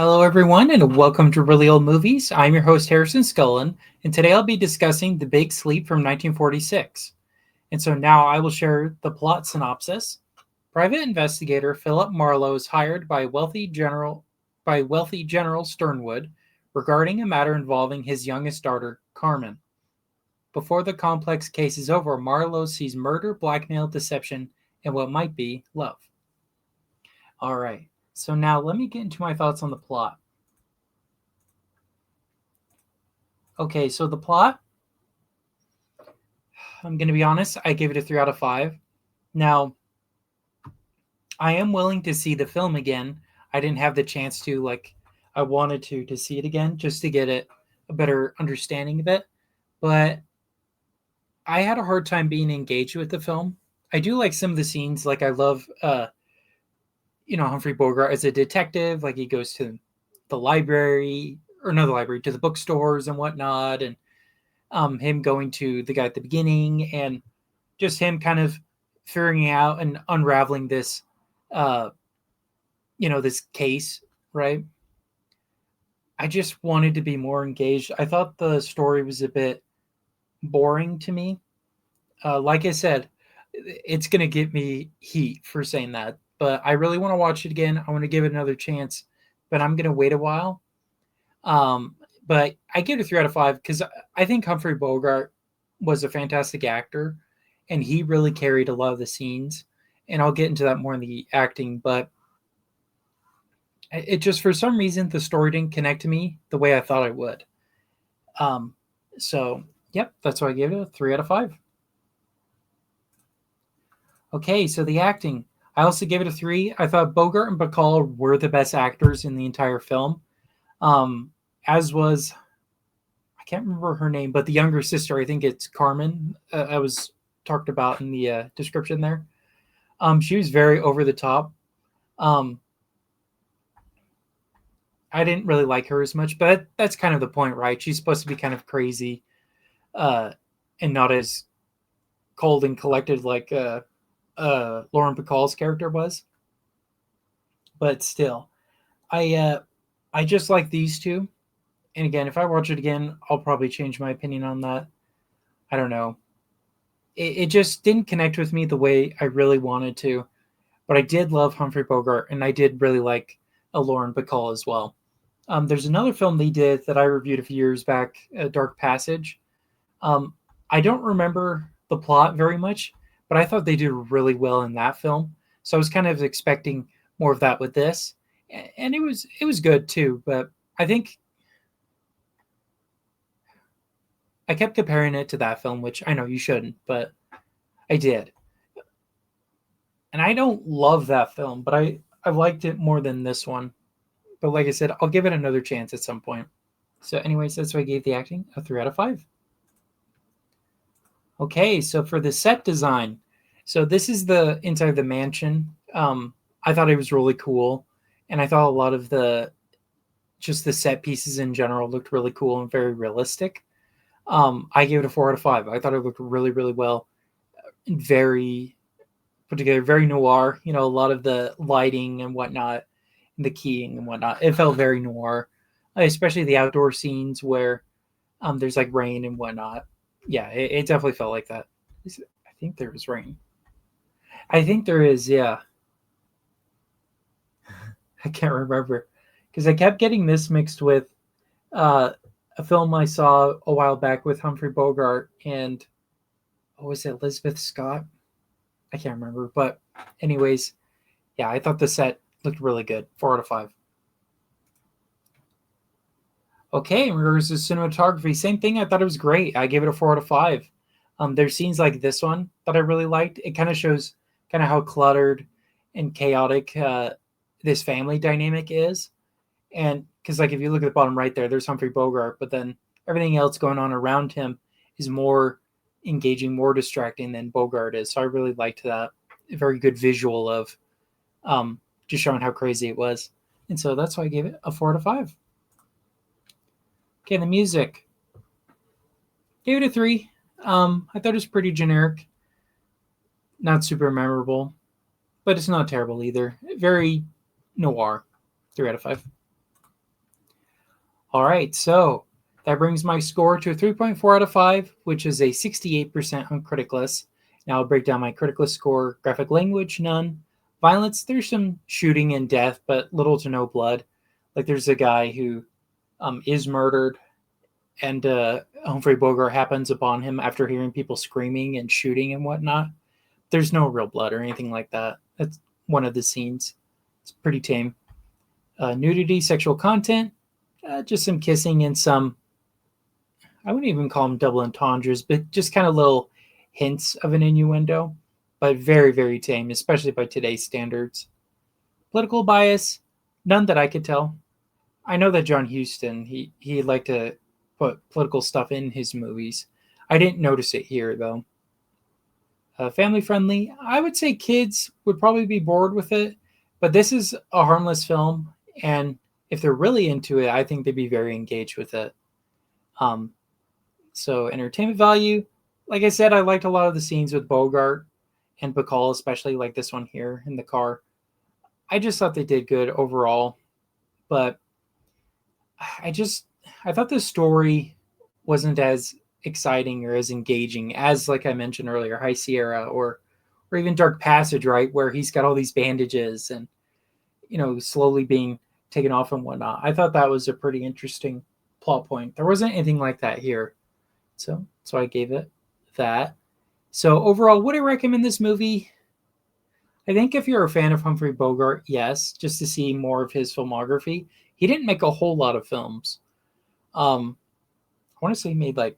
Hello, everyone, and welcome to Really Old Movies. I'm your host, Harrison Scullin, and today I'll be discussing The Big Sleep from 1946. And so now I will share the plot synopsis. Private investigator Philip Marlowe is hired by wealthy General Sternwood regarding a matter involving his youngest daughter, Carmen. Before the complex case is over, Marlowe sees murder, blackmail, deception, and what might be love. All right, so now let me get into my thoughts on the plot. Okay, so the plot, I'm going to be honest, I gave it a 3 out of 5. Now, I am willing to see the film again. I didn't have the chance to, I wanted to see it again just to get a better understanding of it. But I had a hard time being engaged with the film. I do like some of the scenes. Like, I love, Humphrey Bogart as a detective. Like, he goes to the library, or not the library, to the bookstores and whatnot. And him going to the guy at the beginning and just him kind of figuring out and unraveling this, this case, right? I just wanted to be more engaged. I thought the story was a bit boring to me. Like I said, it's going to get me heat for saying that, but I really want to watch it again. I want to give it another chance, but I'm going to wait a while. Um, but I give it a 3 out of 5 because I think Humphrey Bogart was a fantastic actor, and he really carried a lot of the scenes. And I'll get into that more in the acting, but it just for some reason the story didn't connect to me the way I thought it would. So yep, that's why I gave it a 3 out of 5. Okay, so the acting, I also gave it a 3. I thought Bogart and Bacall were the best actors in the entire film. As was, I can't remember her name, but the younger sister, I think it's Carmen. I was talked about in the description there. She was very over the top. I didn't really like her as much, but that's kind of the point, right? She's supposed to be kind of crazy, and not as cold and collected like Lauren Bacall's character was. But still, I just like these two. And again, if I watch it again, I'll probably change my opinion on that. I don't know. It just didn't connect with me the way I really wanted to. But I did love Humphrey Bogart, and I did really like Lauren Bacall as well. There's another film they did that I reviewed a few years back, Dark Passage. Um, I don't remember the plot very much, but I thought they did really well in that film. So I was kind of expecting more of that with this, and it was good too. But I think I kept comparing it to that film, which I know you shouldn't, but I did. And I don't love that film, but I liked it more than this one. But like I said, I'll give it another chance at some point. So, anyways, that's why I gave the acting a 3 out of 5. Okay, so for the set design, so this is the inside of the mansion. I thought it was really cool, and I thought a lot of the set pieces in general looked really cool and very realistic. I gave it a 4 out of 5. I thought it looked really, really well, very put together, very noir. A lot of the lighting and whatnot, and the keying and whatnot. It felt very noir, especially the outdoor scenes where there's like rain and whatnot. Yeah, it definitely felt like that. I think there was rain. I think there is, yeah. I can't remember because I kept getting this mixed with uh, a film I saw a while back with Humphrey Bogart and what was it, Elizabeth Scott? I can't remember, but anyways, yeah, I thought the set looked really good. 4 out of 5. Okay, in regards to cinematography, same thing. I thought it was great. I gave it a 4 out of 5. There's scenes like this one that I really liked. It kind of shows kind of how cluttered and chaotic this family dynamic is. And because like if you look at the bottom right there, there's Humphrey Bogart, but then everything else going on around him is more engaging, more distracting than Bogart is. So I really liked that. A very good visual of just showing how crazy it was. And so that's why I gave it a 4 out of 5. Okay, the music. Gave it a 3. I thought it was pretty generic. Not super memorable, but it's not terrible either. Very noir. 3 out of 5. All right, so that brings my score to a 3.4 out of 5, which is a 68% on Criticless. Now I'll break down my Criticless score. Graphic language, none. Violence, there's some shooting and death, but little to no blood. Like there's a guy who is murdered, and Humphrey Bogart happens upon him after hearing people screaming and shooting and whatnot. There's no real blood or anything like that. That's one of the scenes. It's pretty tame. Nudity, sexual content, just some kissing and some, I wouldn't even call them double entendres, but just kind of little hints of an innuendo, but very, very tame, especially by today's standards. Political bias, none that I could tell. I know that John Huston, he liked to put political stuff in his movies. I didn't notice it here though. Family friendly, I would say kids would probably be bored with it, but this is a harmless film, and if they're really into it, I think they'd be very engaged with it. Um, so entertainment value, like I said, I liked a lot of the scenes with Bogart and Bacall, especially like this one here in the car. I just thought they did good overall, but I just I thought the story wasn't as exciting or as engaging as, like I mentioned earlier, High Sierra or even Dark Passage, right, where he's got all these bandages and slowly being taken off and whatnot. I thought that was a pretty interesting plot point. There wasn't anything like that here, so I gave it that. So overall, would I recommend this movie? I think if you're a fan of Humphrey Bogart, yes, just to see more of his filmography. He didn't make a whole lot of films. I want to say he made like,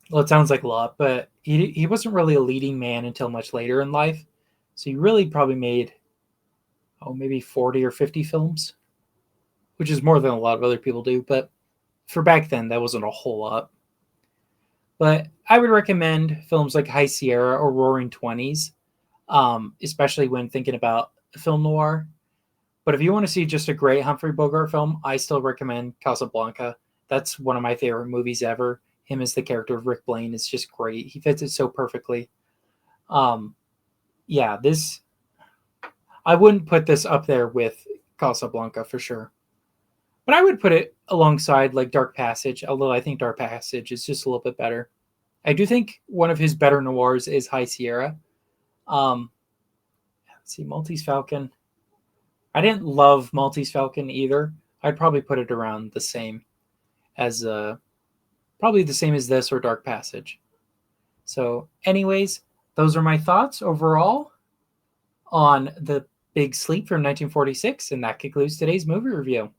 well, it sounds like a lot, but he wasn't really a leading man until much later in life. So he really probably made, maybe 40 or 50 films, which is more than a lot of other people do. But for back then, that wasn't a whole lot. But I would recommend films like High Sierra or Roaring Twenties, especially when thinking about film noir. But if you want to see just a great Humphrey Bogart film, I still recommend Casablanca. That's one of my favorite movies ever. Him as the character of Rick Blaine is just great. He fits it so perfectly. Um, yeah, this I wouldn't put this up there with Casablanca for sure, but I would put it alongside like Dark Passage. Although I think Dark Passage is just a little bit better. I do think one of his better noirs is High Sierra. Um, let's see, Maltese Falcon. I didn't love Maltese Falcon either. I'd probably put it around the same as probably the same as this or Dark Passage. So, anyways, those are my thoughts overall on The Big Sleep from 1946, and that concludes today's movie review.